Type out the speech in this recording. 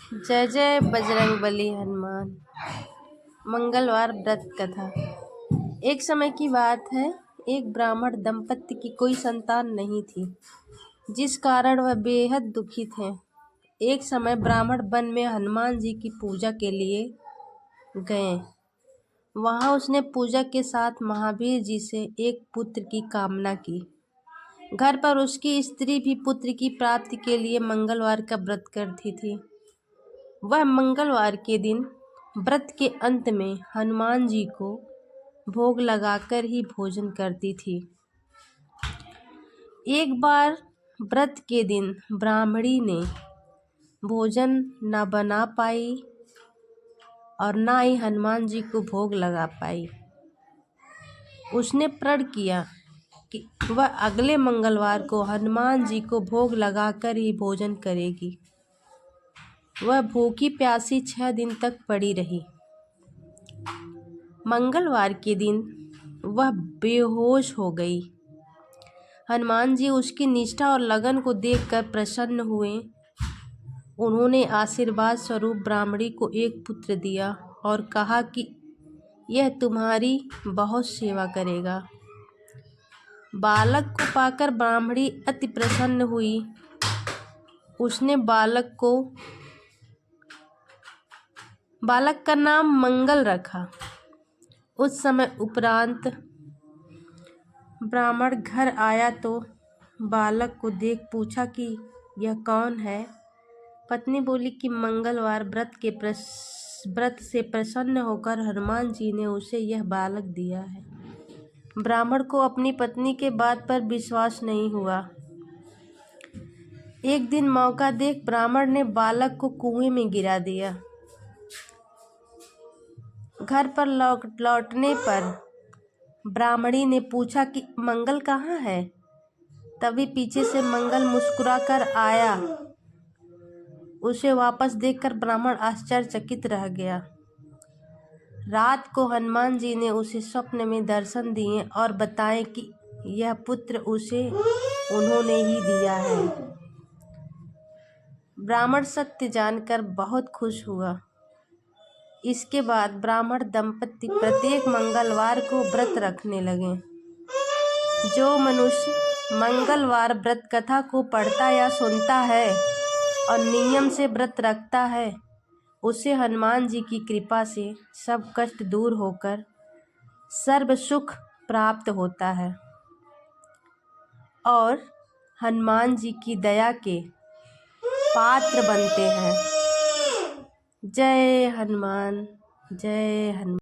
जय जय बजरंगबली हनुमान। मंगलवार व्रत कथा। एक समय की बात है, एक ब्राह्मण दंपत्ति की कोई संतान नहीं थी, जिस कारण वह बेहद दुखी थे। एक समय ब्राह्मण वन में हनुमान जी की पूजा के लिए गए। वहां उसने पूजा के साथ महावीर जी से एक पुत्र की कामना की। घर पर उसकी स्त्री भी पुत्र की प्राप्ति के लिए मंगलवार का व्रत करती थी। वह मंगलवार के दिन व्रत के अंत में हनुमान जी को भोग लगाकर ही भोजन करती थी। एक बार व्रत के दिन ब्राह्मणी ने भोजन न बना पाई और न ही हनुमान जी को भोग लगा पाई। उसने प्रण किया कि वह अगले मंगलवार को हनुमान जी को भोग लगाकर ही भोजन करेगी। वह भूखी प्यासी 6 दिन तक पड़ी रही। मंगलवार के दिन वह बेहोश हो गई। हनुमान जी उसकी निष्ठा और लगन को देखकर प्रसन्न हुए। उन्होंने आशीर्वाद स्वरूप ब्राह्मणी को एक पुत्र दिया और कहा कि यह तुम्हारी बहुत सेवा करेगा। बालक को पाकर ब्राह्मणी अति प्रसन्न हुई। उसने बालक का नाम मंगल रखा। उस समय उपरांत ब्राह्मण घर आया तो बालक को देख पूछा कि यह कौन है। पत्नी बोली कि मंगलवार व्रत से प्रसन्न होकर हनुमान जी ने उसे यह बालक दिया है। ब्राह्मण को अपनी पत्नी के बात पर विश्वास नहीं हुआ। एक दिन मौका देख ब्राह्मण ने बालक को कुएं में गिरा दिया। घर पर लौटने पर ब्राह्मणी ने पूछा कि मंगल कहाँ है। तभी पीछे से मंगल मुस्कुराकर आया। उसे वापस देखकर ब्राह्मण आश्चर्यचकित रह गया। रात को हनुमान जी ने उसे स्वप्न में दर्शन दिए और बताए कि यह पुत्र उसे उन्होंने ही दिया है। ब्राह्मण सत्य जानकर बहुत खुश हुआ। इसके बाद ब्राह्मण दंपत्ति प्रत्येक मंगलवार को व्रत रखने लगे। जो मनुष्य मंगलवार व्रत कथा को पढ़ता या सुनता है और नियम से व्रत रखता है, उसे हनुमान जी की कृपा से सब कष्ट दूर होकर सर्व सुख प्राप्त होता है और हनुमान जी की दया के पात्र बनते हैं। जय हनुमान, जय हनुमान।